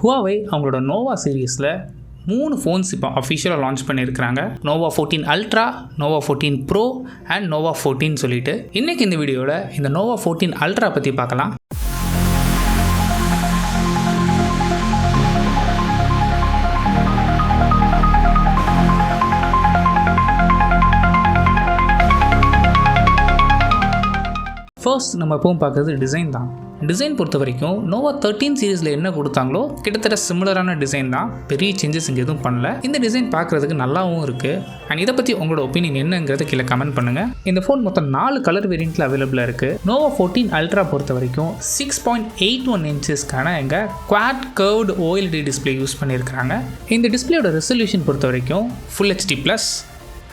Huawei அவங்களோட நோவா சீரீஸில் 3 phones இப்போ அஃபிஷியலாக லான்ச் பண்ணியிருக்கிறாங்க. Nova 14 ultra, Nova 14 pro and Nova 14 சொல்லிட்டு. இன்றைக்கி இந்த வீடியோவில் இந்த நோவா 14 அல்ட்ரா பற்றி பார்க்கலாம். ஃபர்ஸ்ட் நம்ம எப்பவும் பார்க்குறது டிசைன் தான். டிசைன் பொறுத்த வரைக்கும் நோவா 13 சீரீஸில் என்ன கொடுத்தாங்களோ கிட்டத்தட்ட சிமிலரான டிசைன் தான். பெரிய சேஞ்சஸ் இங்கே எதுவும் பண்ணல. இந்த டிசைன் பார்க்குறதுக்கு நல்லாவும் இருக்குது. அண்ட் இதை பற்றி உங்களோட ஒப்பீனியன் என்னங்கிறத கீழே கமெண்ட் பண்ணுங்கள். இந்த ஃபோன் மொத்தம் 4 கலர் வேரியண்ட்டில் அவைலபிளாக இருக்குது. நோவா 14 அல்ட்ரா பொறுத்த வரைக்கும் 6.81 இன்ச்சஸ்க்கான எங்கள் quad curved OLED display use பண்ணியிருக்கிறாங்க. இந்த டிஸ்பிளேயோட ரெசல்யூஷன் பொறுத்த வரைக்கும் ஃபுல் HD+.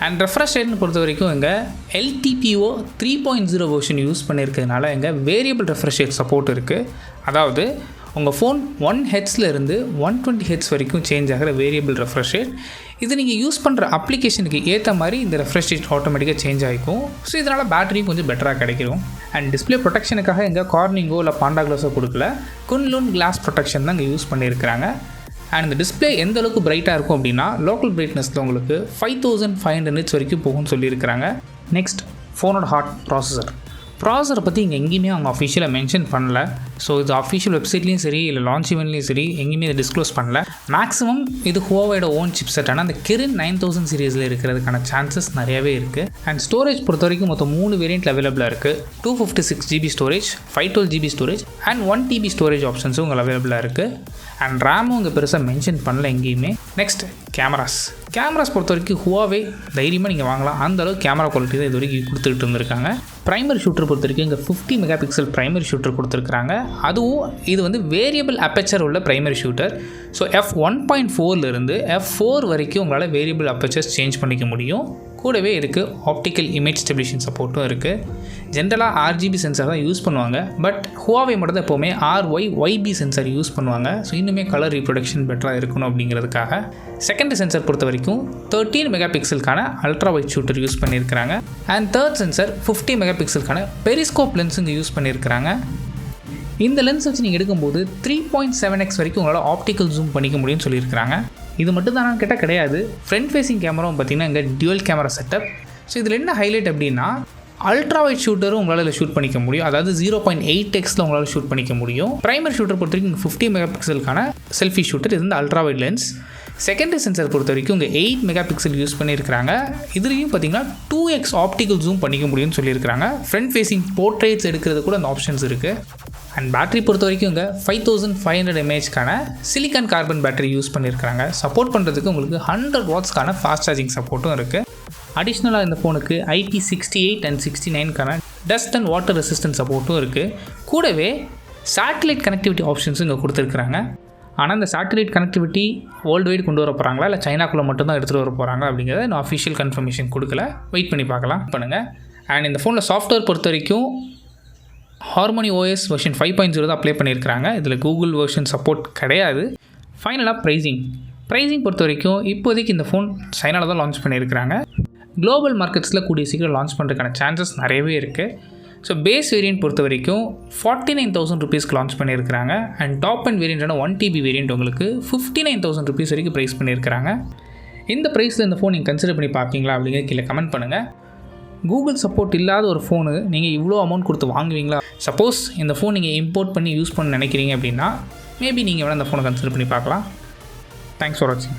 அண்ட் ரெஃப்ரெஷ் ரேட்னு பொறுத்த வரைக்கும் எங்கள் LTPO 3.0 வெர்ஷன் யூஸ் பண்ணியிருக்கிறதுனால எங்கள் வேரியபிள் ரெஃப்ரெஷ் ரேட் சப்போர்ட் இருக்குது. அதாவது உங்கள் ஃபோன் 1 ஹெட்ஸ்லேருந்து 120 ஹெட்ஸ் வரைக்கும் சேஞ்ச் ஆகிற வேரியபிள் ரெஃப்ரெஷ் ரேட். இது நீங்கள் யூஸ் பண்ணுற அப்ளிகேஷனுக்கு ஏற்ற மாதிரி இந்த ரெஃப்ரெஷ் ரேட் ஆட்டோமேட்டிக்காக சேஞ்ச் ஆகிக்கும். ஸோ இதனால் பேட்டரியும் கொஞ்சம் பெட்டராக கிடைக்கும். அண்ட் டிஸ்பிளே ப்ரொடெக்ஷனுக்காக எங்கள் கார்னிங்கோ இல்லை பாண்டா கிளாஸோ கொடுக்கல, குன்லூன் கிளாஸ் ப்ரொடெக்ஷன் தான் இங்கே யூஸ் பண்ணியிருக்கிறாங்க. அண்ட் இந்த டிஸ்பிளே எந்த அளவுக்கு பிரைட்டாக இருக்கும் அப்படின்னா லோக்கல் பிரைட்னஸில் உங்களுக்கு 5500 நிட்ஸ் வரைக்கும் போகும்னு சொல்லியிருக்கிறாங்க. நெக்ஸ்ட் ஃபோனோட ஹார்ட் ப்ராசஸரை பற்றி இங்கே எங்கேயுமே அவங்க அஃபிஷியலாக மென்ஷன் பண்ணல. ஸோ இது அஃபிஷியல் வெப்சைட்லேயும் சரி இல்லை லான்ச் ஈவெண்ட்லேயும் சரி எங்கேயுமே இதை டிஸ்க்ளோஸ் பண்ணல. மேக்ஸிமம் இது ஹுவாவேயோட ஓன் சிப்செட். ஆனால் அந்த கிரின் 9000 சீரீஸில் இருக்கிறதுக்கான சான்சஸ் நிறையவே இருக்குது. அண்ட் ஸ்டோரேஜ் பொறுத்த வரைக்கும் மொத்தம் 3 வேரியண்ட் அவைலபிளாக இருக்குது. 256GB storage, 512GB storage and 1TB storage ஆப்ஷன்ஸும் உங்களுக்கு அவைலபிளாக இருக்குது. அண்ட் ரேமும் இங்கே பெருசாக மென்ஷன் பண்ணல எங்கேயுமே. நெக்ஸ்ட் கேமராஸ் பொறுத்த வரைக்கும் Huawei தைரியமாக நீங்கள் வாங்கலாம். அந்த அளவுக்கு கேமரா குவாலிட்டி தான் இது வரைக்கும் கொடுத்துட்டு இருந்திருக்காங்க. பிரைமரி ஷூட்டர் பொறுத்த வரைக்கும் இங்கே 50 மெகா பிக்சல் பிரைமரி ஷூட்டர் கொடுத்துருக்காங்க. அதுவும் இது வந்து வேரியபிள் அப்பேச்சர் உள்ள பிரைமரி ஷூட்டர். ஸோ f1.4லேருந்து f4 வரைக்கும் உங்களால் வேரியபிள் அப்பேச்சர்ஸ் சேஞ்ச் பண்ணிக்க முடியும். கூடவே இருக்குது ஆப்டிக்கல் இமேஜ் ஸ்டெபிலேஷன் சப்போர்ட்டும் இருக்குது. ஜென்ரலாக RGB சென்சார் தான் யூஸ் பண்ணுவாங்க. பட் Huawei மட்டும் தான் எப்போவுமே RYYB சென்சார் யூஸ் பண்ணுவாங்க. ஸோ இன்னுமே கலர் ரீப்ரொடக்ஷன் பெட்டராக இருக்கணும் அப்படிங்கிறதுக்காக. செகண்டரி சென்சார் பொறுத்த வரைக்கும் 13 மெகா பிக்சலுக்கான அல்ட்ரா வைட் ஷூட்டர் யூஸ் பண்ணியிருக்கிறாங்க. அண்ட் தேர்ட் சென்சார் 50 மெகா பிக்சலுக்கான பெரிஸ்கோப் லென்ஸ் இங்கே யூஸ் பண்ணியிருக்கிறாங்க. இந்த லென்ஸ் வச்சு நீங்கள் எடுக்கும்போது 3.7x வரைக்கும் உங்களால் ஆப்டிக்கல் ஜூம் பண்ணிக்க முடியும்னு சொல்லியிருக்கிறாங்க. இது மட்டும் தான் கேட்டால் கிடையாது. ஃப்ரண்ட் ஃபேஸிங் கேமராவும் பார்த்திங்கன்னா இங்கே டியூவல் கேமரா செட்டப். ஸோ இதில் என்ன ஹைலைட் அப்படின்னா அல்ட்ரா வைட் ஷூட்டரும் உங்களால் இதில் ஷூட் பண்ணிக்க முடியும். அதாவது 0.8xல உங்களால் ஷூட் பண்ணிக்க முடியும். பிரைமரி ஷூட்டர் பொறுத்த வரைக்கும் 50 மெகா பிக்சலுக்கான செல்ஃபி ஷூட்டர், இது வந்து ultra wide lens. Secondary sensor பொறுத்த வரைக்கும் இங்கே 8 மெகா பிக்சல் யூஸ் பண்ணியிருக்கிறாங்க. இதுலேயும் பார்த்தீங்கன்னா 2x ஆப்டிக்கல் ஜூம் பண்ணிக்க முடியும்னு சொல்லியிருக்கிறாங்க. ஃப்ரண்ட் ஃபேஸிங் போர்ட்ரேட்ஸ் எடுக்கிறது கூட அந்த ஆப்ஷன்ஸ் இருக்குது. அண்ட் பேட்டரி பொறுத்த வரைக்கும் இங்கே 5500 mAhக்கான சிலிக்கான் கார்பன் பேட்டரி யூஸ் பண்ணியிருக்காங்க. சப்போர்ட் பண்ணுறதுக்கு உங்களுக்கு 100 வாட்ஸ்க்கான ஃபாஸ்ட் சார்ஜிங் சப்போர்ட்டும் இருக்குது. அடிஷ்னலாக இந்த ஃபோனுக்கு IP68 அண்ட் 69க்கான டஸ்ட் அண்ட் வாட்டர் ரெசிஸ்டன்ட் சப்போர்ட்டும் இருக்குது. கூடவே சேட்டலைட் கனெக்டிவிட்டி ஆப்ஷன்ஸும் இங்கே கொடுத்துருக்குறாங்க. ஆனால் இந்த சேட்டலைட் கனெக்டிவிட்டி வேர்ல்டு வைடு கொண்டு வர போகிறாங்களா இல்லை சைனாக்குள்ளே மட்டும்தான் எடுத்துகிட்டு வர போகிறாங்க அப்படிங்கிறத நான் அஃபிஷியல் கன்ஃபர்மேஷன் கொடுக்கல. வெயிட் பண்ணி பார்க்கலாம் பண்ணுங்கள். அண்ட் இந்த ஃபோனில் சாஃப்ட்வேர் பொறுத்த வரைக்கும் ஹார்மோனி OS வெர்ஷன் 5.0 தான் அப்ளை பண்ணியிருக்கிறாங்க. இதில் கூகுள் வெர்ஷன் சப்போர்ட் கிடையாது. ஃபைனலாக ப்ரைஸிங் பொறுத்த வரைக்கும் இப்போதைக்கு இந்த ஃபோன் சைனாவில் தான் லான்ச் பண்ணியிருக்கிறாங்க. குளோபல் மார்க்கெட்ஸில் கூடிய சீக்கிரம் லான்ச் பண்ணுறதுக்கான சான்சஸ் நிறையவே இருக்குது. ஸோ பேஸ் வேரியண்ட் பொறுத்த வரைக்கும் 49,000 ருபீஸ்க்கு லான்ச் பண்ணியிருக்கிறாங்க. அண்ட் டாப் அண்ட் வேரியண்ட்டான 1TB வேரியண்ட் உங்களுக்கு 59,000 ருபீஸ் வரைக்கும் ப்ரைஸ் பண்ணியிருக்கிறாங்க. இந்த ப்ரைஸில் இந்த ஃபோன் நீங்கள் கன்சிடர் பண்ணி பார்ப்பீங்களா அப்படிங்கிறது கீழே கமெண்ட் பண்ணுங்கள். கூகுள் சப்போர்ட் இல்லாத ஒரு ஃபோனு நீங்கள் இவ்வளோ அமௌண்ட் கொடுத்து வாங்குவீங்களா? சப்போஸ் இந்த ஃபோன் நீங்கள் இம்போர்ட் பண்ணி யூஸ் பண்ண நினைக்கிறீங்க அப்படின்னா மேபி நீங்கள் வேணால் இந்த ஃபோனை கன்சிடர் பண்ணி பார்க்கலாம். தேங்க்ஸ் ஃபார் வாட்சிங்.